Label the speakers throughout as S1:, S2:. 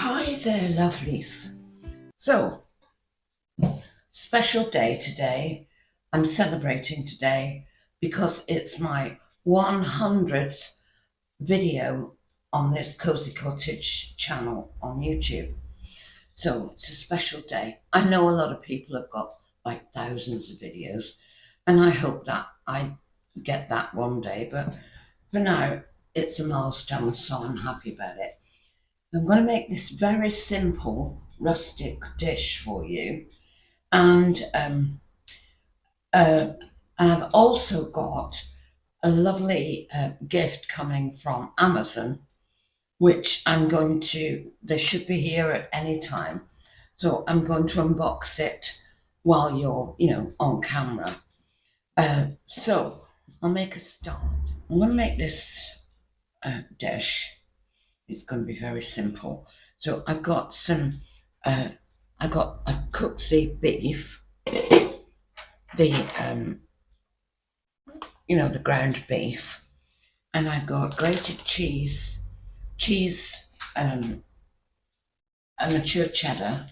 S1: Hi there, lovelies. So, special day today. I'm celebrating today because it's my 100th video on this Cosy Cottage channel on YouTube. So, it's a special day. I know a lot of people have got like thousands of videos, and I hope that I get that one day, but for now, it's a milestone, so I'm happy about it. I'm going to make this very simple rustic dish for you, and I've also got a lovely gift coming from Amazon, which they should be here at any time. So I'm going to unbox it while you're, on camera. So I'll make a start. I'm going to make this dish. It's going to be very simple. So I've got some, I've cooked the beef, the the ground beef, and I've got grated cheese, a mature cheddar,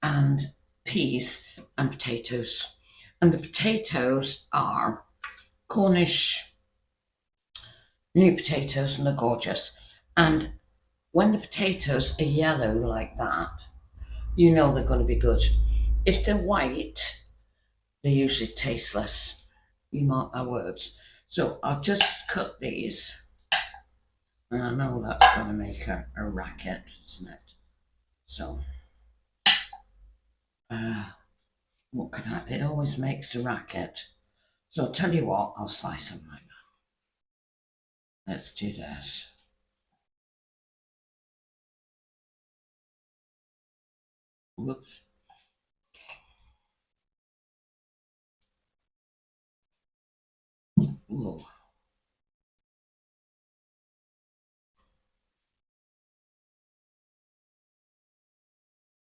S1: and peas and potatoes. And the potatoes are Cornish new potatoes, and they're gorgeous. And when the potatoes are yellow like that, you know they're going to be good. If they're white, they're usually tasteless. You mark my words. So I'll just cut these. And I know that's going to make a racket, isn't it? So, what can I? It always makes a racket. So I'll tell you what, I'll slice them like that. Let's do this. Whoops. Whoa.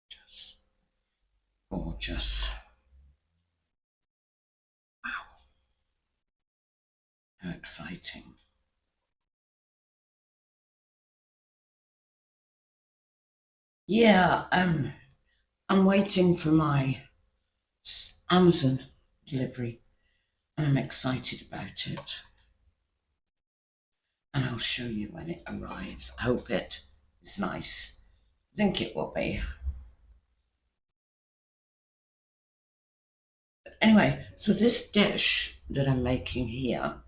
S1: Just gorgeous. Wow. How exciting. Yeah, I'm waiting for my Amazon delivery, and I'm excited about it. And I'll show you when it arrives. I hope it is nice. I think it will be. Anyway, so this dish that I'm making here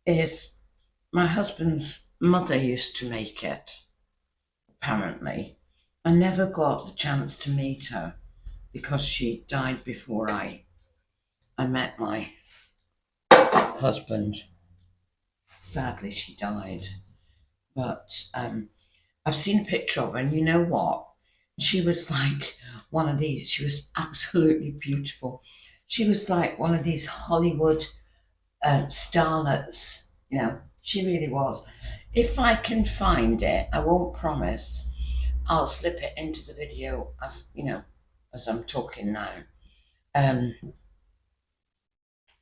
S1: is my husband's mother used to make it, apparently. I never got the chance to meet her because she died before I met my husband. Sadly, she died. But I've seen a picture of her, and you know what? She was like one of these. She was absolutely beautiful. She was like one of these Hollywood starlets. She really was. If I can find it, I won't promise. I'll slip it into the video as I'm talking now.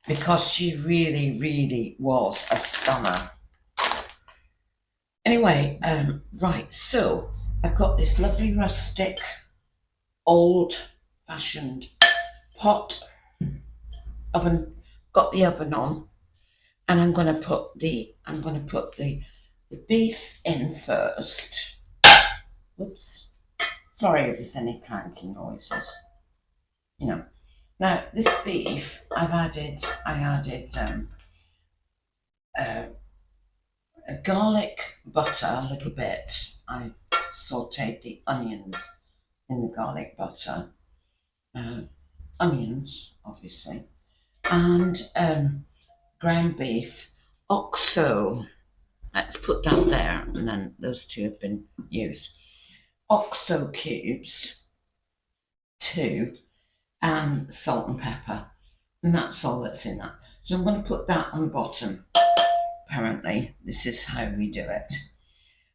S1: Because she really, really was a stunner. Anyway, right, so I've got this lovely rustic, old-fashioned pot oven. Got the oven on, and I'm going to put the beef in first. Whoops. Sorry if there's any clanking noises. Now this beef, I added a garlic butter a little bit. I sauteed the onions in the garlic butter, onions obviously, and ground beef, oxo. Let's put that there, and then those two have been used. Oxo cubes, 2, and salt and pepper, and that's all that's in that. So I'm going to put that on the bottom. Apparently, this is how we do it.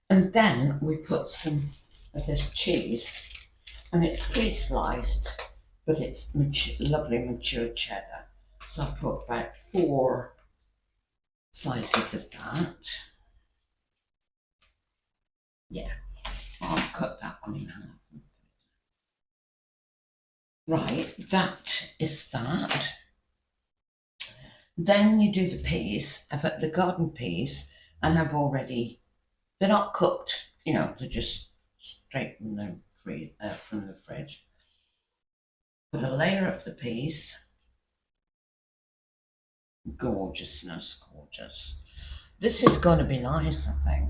S1: And then we put some of this cheese, and it's pre-sliced, but it's lovely mature cheddar. So I put about 4 slices of that. Yeah, I'll cut that one in Right, that is that. Then you do the peas. I put the garden peas, and they're not cooked, they're just straight from from the fridge. Put a layer of the peas. Gorgeousness, gorgeous. This is going to be nice, I think.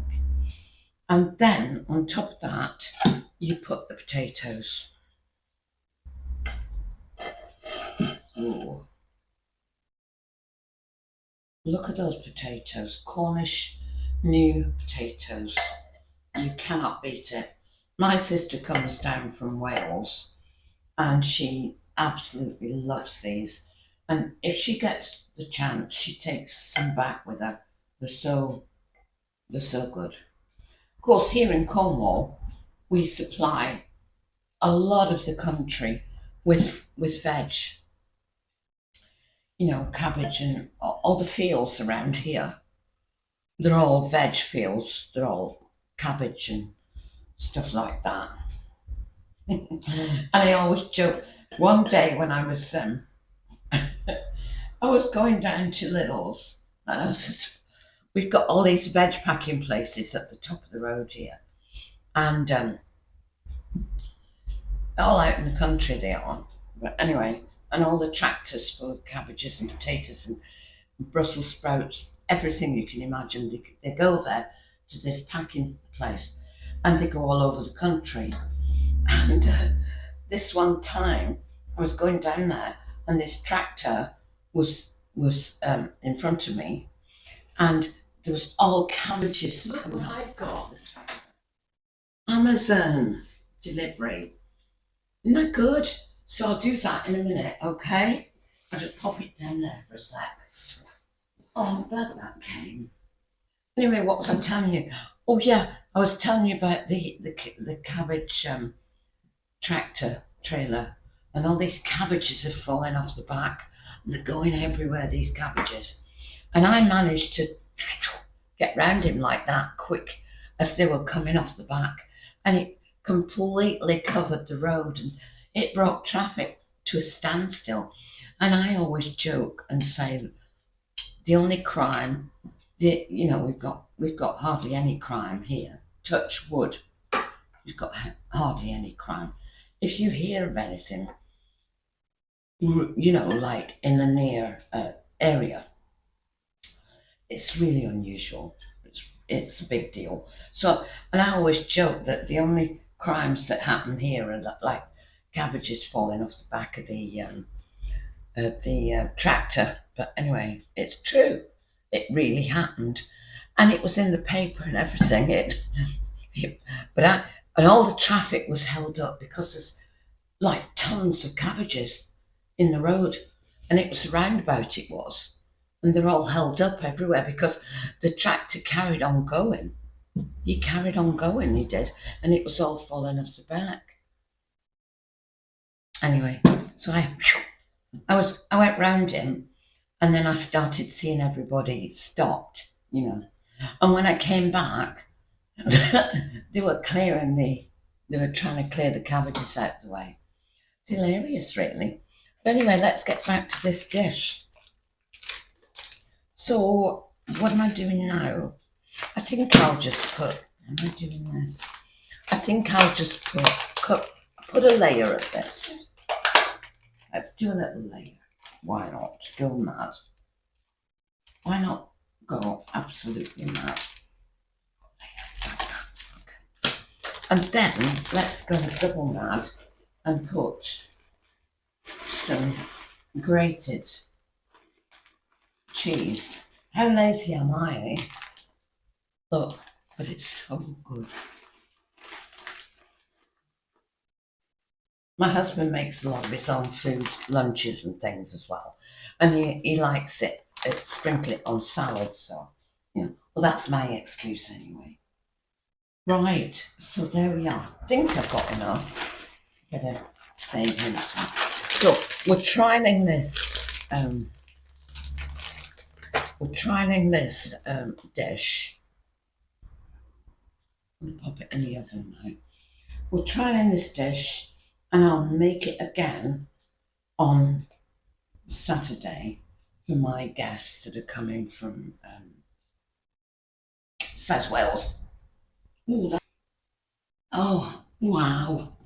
S1: And then on top of that, you put the potatoes. Ooh. Look at those potatoes, Cornish new potatoes. You cannot beat it. My sister comes down from Wales and she absolutely loves these. And if she gets the chance, she takes some back with her. They're so they're so good. Of course, here in Cornwall, we supply a lot of the country with veg. Cabbage and all the fields around here. They're all veg fields. They're all cabbage and stuff like that. And I always joke. One day when I was going down to Lidl's, and I said, "We've got all these veg packing places at the top of the road here, and all out in the country they are. But anyway, and all the tractors full of cabbages and potatoes and Brussels sprouts, everything you can imagine. They go there to this packing place, and they go all over the country. And this one time, I was going down there, and this tractor was in front of me, and there was all cabbages. Look what I've got. Amazon delivery. Isn't that good? So I'll do that in a minute, okay? I'll just pop it down there for a sec. Oh, I'm glad that came. Anyway, what was I telling you? Oh yeah, I was telling you about the cabbage tractor trailer, and all these cabbages are falling off the back. And they're going everywhere, these cabbages. And I managed to get round him like that quick as they were coming off the back. And it completely covered the road and it brought traffic to a standstill. And I always joke and say the only crime, we've got hardly any crime here. Touch wood, we've got hardly any crime. If you hear of anything, like in the near area, it's really unusual. It's a big deal. So, and I always joke that the only crimes that happen here are that, like cabbages falling off the back of the tractor. But anyway, it's true. It really happened, and it was in the paper and everything. And all the traffic was held up because there's like tons of cabbages in the road, and it was a roundabout. It was, and they're all held up everywhere because the tractor carried on going. He carried on going. He did, and it was all falling off the back. Anyway, so I went round him, and then I started seeing everybody stopped, And when I came back, they were they were trying to clear the cabbages out of the way. It's hilarious, really. But anyway, let's get back to this dish. So, what am I doing now? I think I'll just put. Am I doing this? I think I'll just put a layer of this. Let's do a little layer. Why not go mad? Why not go absolutely mad? Okay. And then let's go double mad and put some grated cheese. How lazy am I? Look, but it's so good. My husband makes a lot of his own food, lunches and things as well. And he likes it, sprinkle it on salad. So, well, that's my excuse anyway. Right, so there we are. I think I've got enough. Better save him some. So we're trialing this. Dish. I'm going to pop it in the oven now. We're trialing this dish and I'll make it again on Saturday for my guests that are coming from South Wales. Ooh, oh, wow.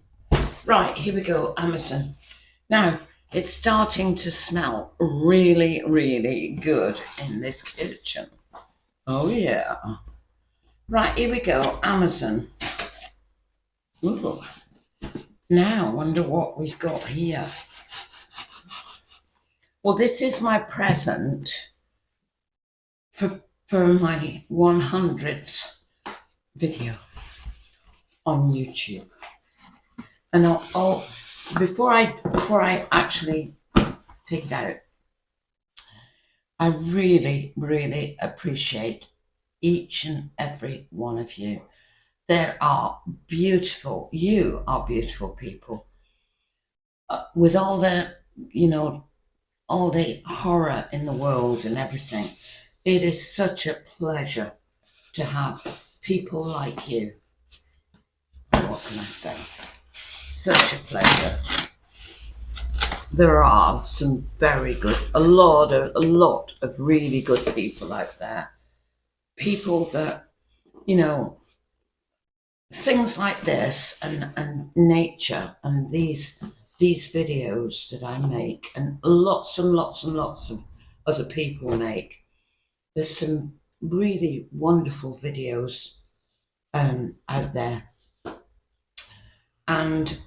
S1: Right, here we go, Amazon. Now, it's starting to smell really, really good in this kitchen. Oh, yeah. Right, here we go, Amazon. Ooh. Now, I wonder what we've got here. Well, this is my present for my 100th video on YouTube. And before I actually take it out, I really, really appreciate each and every one of you. You are beautiful people. With all the, all the horror in the world and everything, it is such a pleasure to have people like you. What can I say? Such a pleasure. There are some very good, a lot of really good people out there. People that, things like this and nature and these videos that I make and lots and lots and lots of other people make. There's some really wonderful videos out there. And,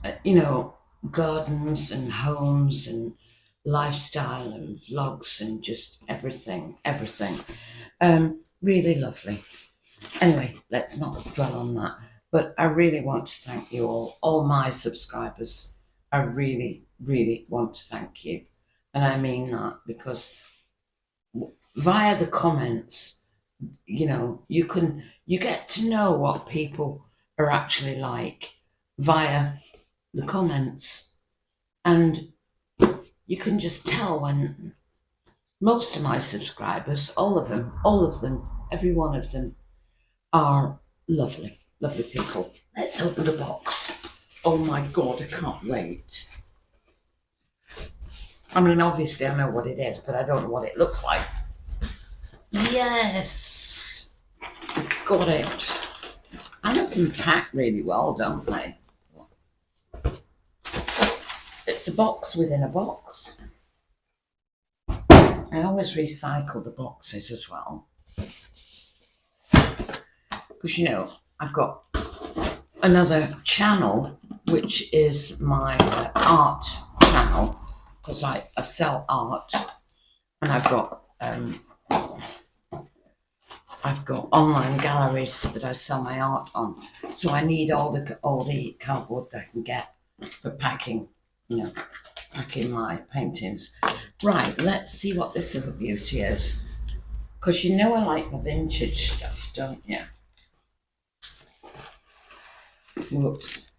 S1: gardens and homes and lifestyle and vlogs and just everything. Really lovely. Anyway, let's not dwell on that. But I really want to thank you all my subscribers. I really, really want to thank you. And I mean that because via the comments, you get to know what people are actually like via the comments. And you can just tell when most of my subscribers, all of them, every one of them are lovely people. Let's open the box. Oh my God, I can't wait. I mean, obviously I know what it is, but I don't know what it looks like. Yes, I've got it. Amazon pack really well, don't they? It's a box within a box. I always recycle the boxes as well. Because, I've got another channel, which is my art channel, because I sell art, and I've got online galleries that I sell my art on. So I need all the cardboard that I can get for packing, packing my paintings. Right, let's see what this other beauty is. Because I like the vintage stuff, don't you? Whoops.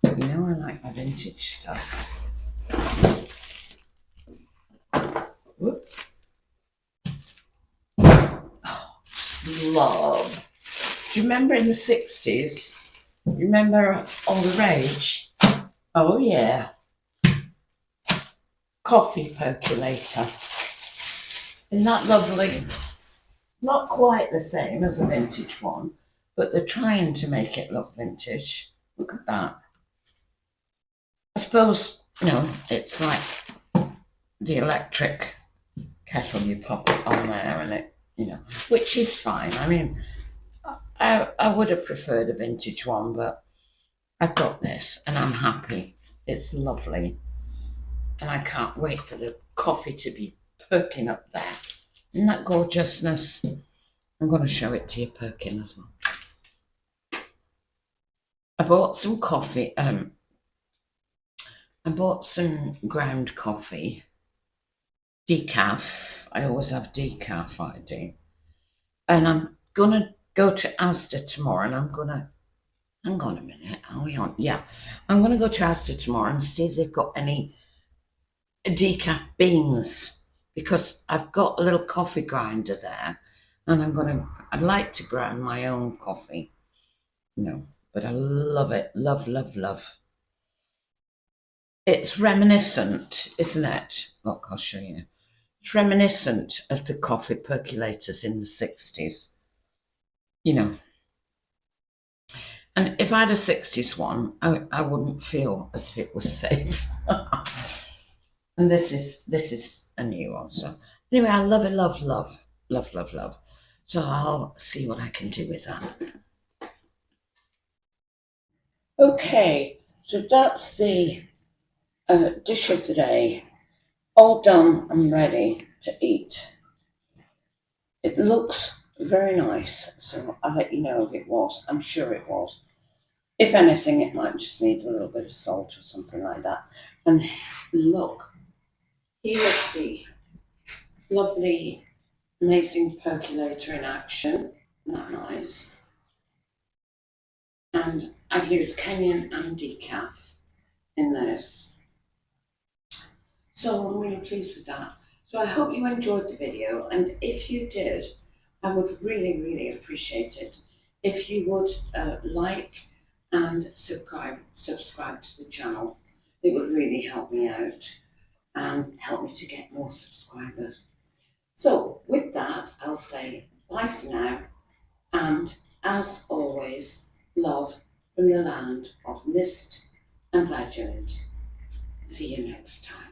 S1: I like my vintage stuff. Whoops. Oh, love. Do you remember in the 60s? You remember all the rage? Oh, yeah. Coffee percolator. Isn't that lovely? Not quite the same as a vintage one, but they're trying to make it look vintage. Look at that. I suppose, it's like the electric kettle. You pop it on there and it, which is fine. I mean, I would have preferred a vintage one, but I've got this and I'm happy. It's lovely. And I can't wait for the coffee to be perking up there. Isn't that gorgeousness? I'm going to show it to you perking as well. I bought some coffee. I bought some ground coffee. Decaf. I always have decaf, I do. And I'm going to go to Asda tomorrow and I'm going to... Hang on a minute. Are we on? Yeah. I'm going to go to Asda tomorrow and see if they've got any decaf beans, because I've got a little coffee grinder there and I'd like to grind my own coffee, but I love it. Love. It's reminiscent, isn't it? Look, I'll show you. It's reminiscent of the coffee percolators in the 60s, you know. And if I had a 60s one, I wouldn't feel as if it was safe. And this is a new one. So anyway, I love it, love, love, love, love, love. So I'll see what I can do with that. Okay, so that's the dish of the day, all done and ready to eat. It looks very nice, so I'll let you know if it was. I'm sure it was. If anything, it might just need a little bit of salt or something like that. And look, here's the lovely, amazing percolator in action. Isn't that nice? And I used Kenyan and decaf in this. So I'm really pleased with that. So I hope you enjoyed the video, and if you did, I would really, really appreciate it if you would like and subscribe to the channel. It would really help me out and help me to get more subscribers. So with that, I'll say bye for now, and as always, love from the land of mist and legend. See you next time.